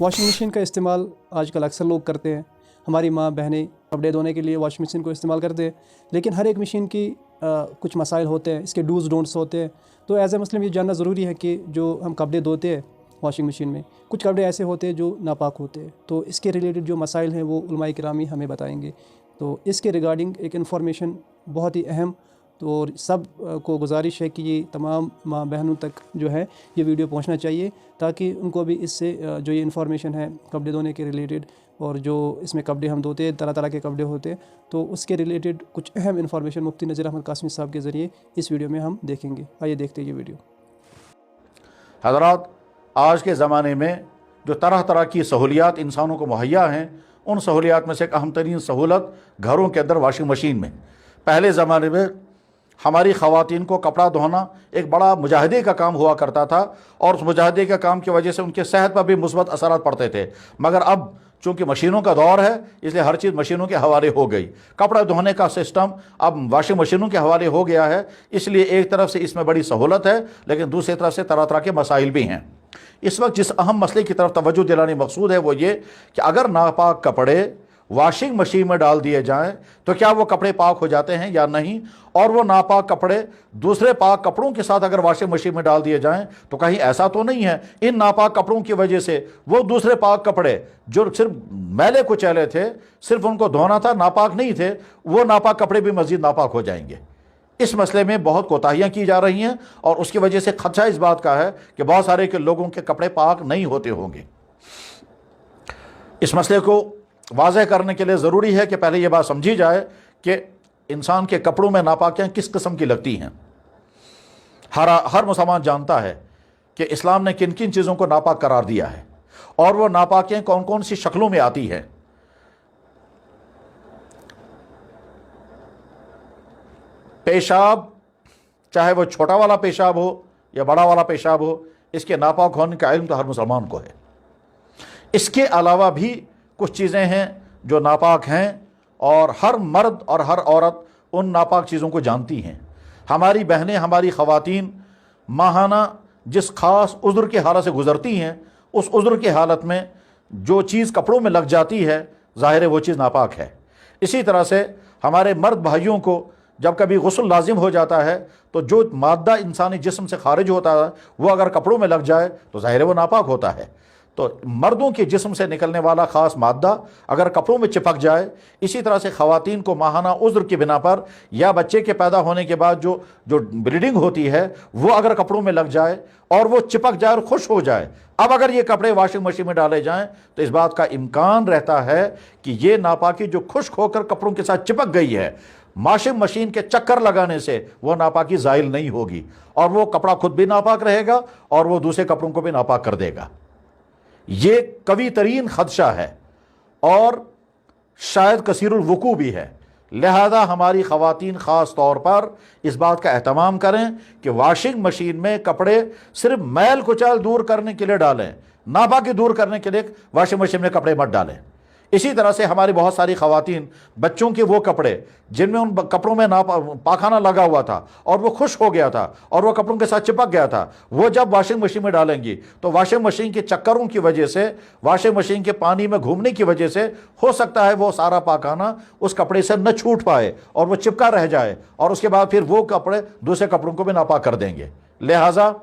Washing machine का इस्तेमाल आजकल अक्सर लोग करते हैं। हमारी माँ बहनें कपड़े धोने के लिए वॉशिंग मशीन को इस्तेमाल करते हैं, लेकिन हर एक मशीन की कुछ मसाइल होते हैं, इसके डूज़ डोंट्स होते हैं। तो एज़ ए मुस्लिम ये जानना ज़रूरी है कि जो हम कपड़े धोते हैं वॉशिंग मशीन में, कुछ कपड़े ऐसे होते हैं जो नापाक होते हैं। तो इसके रिलेटेड जो मसाइल हैं वो उलमाए किरामी हमें बताएंगे। तो इसके रिगार्डिंग एक इन्फॉर्मेशन बहुत ही अहम, तो और सब को गुजारिश है कि ये तमाम माँ बहनों तक जो है ये वीडियो पहुंचना चाहिए, ताकि उनको भी इससे जो ये इन्फॉर्मेशन है कपड़े धोने के रिलेटेड, और जो इसमें कपड़े हम धोते हैं तरह तरह के कपड़े होते हैं, तो उसके रिलेटेड कुछ अहम इन्फॉर्मेशन मुफ्ती नज़ीर अहमद कासमी साहब के ज़रिए इस वीडियो में हम देखेंगे। आइए देखते हैं ये वीडियो। हज़रात, आज के ज़माने में जो तरह तरह की सहूलियात इंसानों को मुहैया हैं, उन सहूलियात में से एक अहम तरीन सहूलत घरों के अंदर वॉशिंग मशीन में। पहले ज़माने में हमारी ख़वातीन को कपड़ा धोना एक बड़ा मुजाहिदे का काम हुआ करता था, और उस मुजाहिदे का काम की वजह से उनके सेहत पर भी मुस्बत असरात पड़ते थे। मगर अब चूँकि मशीनों का दौर है, इसलिए हर चीज़ मशीनों के हवाले हो गई। कपड़ा धोने का सिस्टम अब वॉशिंग मशीनों के हवाले हो गया है। इसलिए एक तरफ से इसमें बड़ी सहूलत है, लेकिन दूसरी तरफ से तरह तरह के मसाइल भी हैं। इस वक्त जिस अहम मसले की तरफ तवज्जो दिलाने मकसूद है वो ये कि अगर नापाक कपड़े वॉशिंग मशीन में डाल दिए जाएं तो क्या वो कपड़े पाक हो जाते हैं या नहीं, और वो नापाक कपड़े दूसरे पाक कपड़ों के साथ अगर वॉशिंग मशीन में डाल दिए जाएं तो कहीं ऐसा तो नहीं है इन नापाक कपड़ों की वजह से वो दूसरे पाक कपड़े जो सिर्फ मैले कुचैले थे, सिर्फ उनको धोना था, नापाक नहीं थे, वो नापाक कपड़े भी मज़ीद नापाक हो जाएंगे। इस मसले में बहुत कोताहियाँ की जा रही हैं, और उसकी वजह से खदशा इस बात का है कि बहुत सारे के लोगों के कपड़े पाक नहीं होते होंगे। इस मसले को वाज़ेह करने के लिए ज़रूरी है कि पहले ये बात समझी जाए कि इंसान के कपड़ों में नापाकियाँ किस किस्म की लगती हैं। हर मुसलमान जानता है कि इस्लाम ने किन किन चीज़ों को नापाक करार दिया है, और वो नापाकियाँ कौन कौन सी शक्लों में आती हैं। पेशाब, चाहे वो छोटा वाला पेशाब हो या बड़ा वाला पेशाब हो, इसके नापाक होने का इल्म तो हर मुसलमान को है। इसके अलावा भी कुछ चीज़ें हैं जो नापाक हैं, और हर मर्द और हर औरत उन नापाक चीज़ों को जानती हैं। हमारी बहनें, हमारी ख़वातीन माहाना जिस ख़ास उज़्र की हालत से गुज़रती हैं, उस उज़्र की हालत में जो चीज़ कपड़ों में लग जाती है, ज़ाहिर है वो चीज़ नापाक है। इसी तरह से हमारे मर्द भाइयों को जब कभी गुस्ल लाजिम हो जाता है तो जो मादा इंसानी जिस्म से खारिज होता है वो अगर कपड़ों में लग जाए तो ज़ाहिर है वो नापाक होता है। तो मर्दों के जिस्म से निकलने वाला ख़ास मादा अगर कपड़ों में चिपक जाए, इसी तरह से ख़वातीन को माहाना उज़्र की बिना पर या बच्चे के पैदा होने के बाद जो ब्लीडिंग होती है वो अगर कपड़ों में लग जाए और वो चिपक जाए और खुश हो जाए, अब अगर ये कपड़े वॉशिंग मशीन में डाले जाएं तो इस बात का इम्कान रहता है कि ये नापाकी जो खुश्क होकर कपड़ों के साथ चिपक गई है, वॉशिंग मशीन के चक्कर लगाने से वो नापाकी ज़ाइल नहीं होगी, और वो कपड़ा खुद भी नापाक रहेगा और वो दूसरे कपड़ों को भी नापाक कर देगा। ये कवी तरीन खदशा है और शायद कसीरुल वुकू भी है। लिहाजा हमारी ख़वातीन ख़ास तौर पर इस बात का एहतमाम करें कि वॉशिंग मशीन में कपड़े सिर्फ मैल कुचैल दूर करने के लिए डालें, नापाकी दूर करने के लिए वॉशिंग मशीन में कपड़े मत डालें। इसी तरह से हमारी बहुत सारी ख़वातीन बच्चों के वो कपड़े जिनमें उन कपड़ों में पाखाना लगा हुआ था और वो खुश हो गया था और वो कपड़ों के साथ चिपक गया था, वो जब वॉशिंग मशीन में डालेंगी तो वॉशिंग मशीन के चक्करों की वजह से, वॉशिंग मशीन के पानी में घूमने की वजह से हो सकता है वो सारा पाखाना उस कपड़े से न छूट पाए और वो चिपका रह जाए, और उसके बाद फिर वो कपड़े दूसरे कपड़ों को भी नापाक कर देंगे। लिहाजा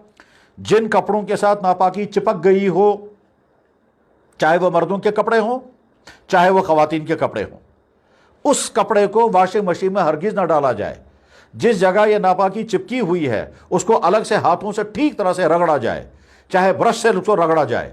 जिन कपड़ों के साथ नापाकी चिपक गई हो, चाहे वो मर्दों के कपड़े हों चाहे वो ख़वातीन के कपड़े हों, उस कपड़े को वॉशिंग मशीन में हरगिज़ ना डाला जाए। जिस जगह ये नापाकी चिपकी हुई है उसको अलग से हाथों से ठीक तरह से रगड़ा जाए, चाहे ब्रश से उसको रगड़ा जाए।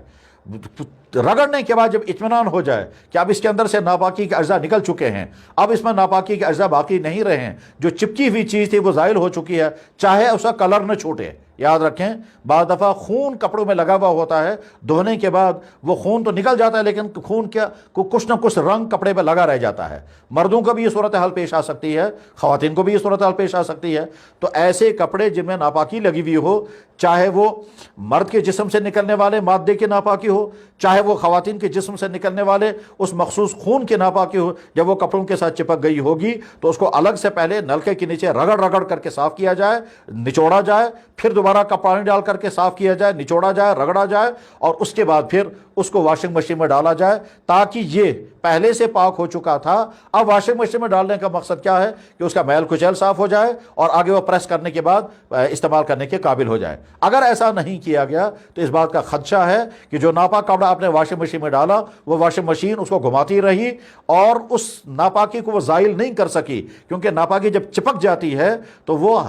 रगड़ने के बाद जब इत्मीनान हो जाए कि अब इसके अंदर से नापाकी के अज्जा निकल चुके हैं, अब इसमें नापाकी के अज्जा बाकी नहीं रहे हैं, जो चिपकी हुई चीज़ थी वो ज़ाइल हो चुकी है, चाहे उसका कलर न छूटे। याद रखें, बाद दफ़ा खून कपड़ों में लगा हुआ होता है, धोने के बाद वो खून तो निकल जाता है लेकिन खून क्या कुछ ना कुछ रंग कपड़े पर लगा रह जाता है। मर्दों को भी ये सूरत हाल पेश आ सकती है, ख़वातीन को भी ये सूरत हाल पेश आ सकती है। तो ऐसे कपड़े जिनमें नापाकी लगी हुई हो, चाहे वो मर्द के जिस्म से निकलने वाले मादे की नापाकी हो, चाहे वो ख़वातीन के जिस्म से निकलने वाले उस मखसूस खून की नापाकी हो, जब वो कपड़ों के साथ चिपक गई होगी तो उसको अलग से पहले नलके के नीचे रगड़ रगड़ करके साफ़ किया जाए, निचोड़ा जाए, फिर दोबारा का पानी डाल करके साफ़ किया जाए, निचोड़ा जाए, रगड़ा जाए, और उसके बाद फिर اس کو واشنگ مشین میں ڈالا جائے تاکہ یہ پہلے سے پاک ہو چکا تھا، اب واشنگ مشین میں ڈالنے کا مقصد کیا ہے کہ اس کا میل کچیل صاف ہو جائے اور آگے وہ پریس کرنے کے بعد استعمال کرنے کے قابل ہو جائے۔ اگر ایسا نہیں کیا گیا تو اس بات کا خدشہ ہے کہ جو ناپاک کپڑا آپ نے واشنگ مشین میں ڈالا وہ واشنگ مشین اس کو گھماتی رہی اور اس ناپاکی کو وہ زائل نہیں کر سکی، کیونکہ ناپاکی جب چپک جاتی ہے تو وہ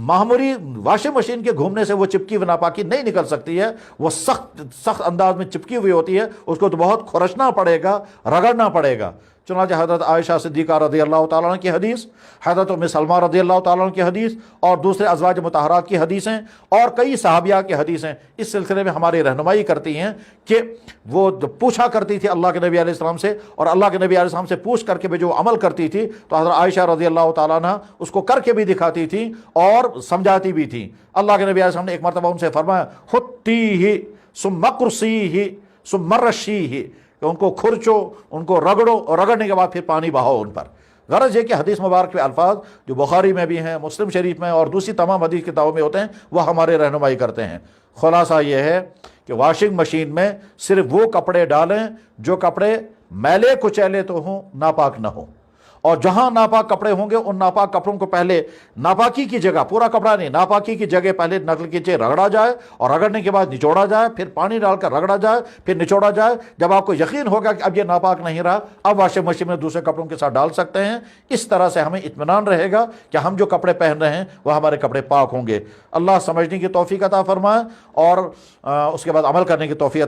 معمولی واشنگ مشین کے گھومنے سے وہ چپکی ہوئی ناپاکی نہیں نکل سکتی ہے، وہ سخت انداز میں چپکی ہوئی ہوتی ہے، اس کو تو بہت کھرچنا پڑے گا، رگڑنا پڑے گا۔ چنانچہ حضرت عائشہ صدیقہ رضی اللہ تعالیٰ عنہ کی حدیث، حضرت ام سلمہ رضی اللہ تعالیٰ عنہ کی حدیث اور دوسرے ازواج مطہرات کی حدیثیں اور کئی صحابیہ کی حدیثیں اس سلسلے میں ہماری رہنمائی کرتی ہیں کہ وہ پوچھا کرتی تھی اللہ کے نبی علیہ السلام سے، اور اللہ کے نبی علیہ السلام سے پوچھ کر کے بھی جو عمل کرتی تھی تو حضرت عائشہ رضی اللہ تعالیٰ عنہ اس کو کر کے بھی دکھاتی تھی اور سمجھاتی بھی تھی۔ اللہ کے نبی علیہ السلام نے ایک مرتبہ ان سے فرمایا خطیہ ثم قرصیہ ثم رشیہ، کہ ان کو کھرچو، ان کو رگڑو اور رگڑنے کے بعد پھر پانی بہاؤ ان پر۔ غرض یہ کہ حدیث مبارک کے الفاظ جو بخاری میں بھی ہیں، مسلم شریف میں اور دوسری تمام حدیث کتابوں میں ہوتے ہیں وہ ہمارے رہنمائی کرتے ہیں۔ خلاصہ یہ ہے کہ واشنگ مشین میں صرف وہ کپڑے ڈالیں جو کپڑے میلے کچیلے تو ہوں، ناپاک نہ ہوں، اور جہاں ناپاک کپڑے ہوں گے ان ناپاک کپڑوں کو پہلے ناپاکی کی جگہ، پورا کپڑا نہیں، ناپاکی کی جگہ پہلے نقل کیجیے، رگڑا جائے اور رگڑنے کے بعد نچوڑا جائے، پھر پانی ڈال کر رگڑا جائے، پھر نچوڑا جائے۔ جب آپ کو یقین ہوگا کہ اب یہ ناپاک نہیں رہا، اب واشنگ مشین میں دوسرے کپڑوں کے ساتھ ڈال سکتے ہیں۔ اس طرح سے ہمیں اطمینان رہے گا کہ ہم جو کپڑے پہن رہے ہیں وہ ہمارے کپڑے پاک ہوں گے۔ اللہ سمجھنے کی توفیق عطا فرمائے اور اس کے بعد عمل کرنے کی توفیق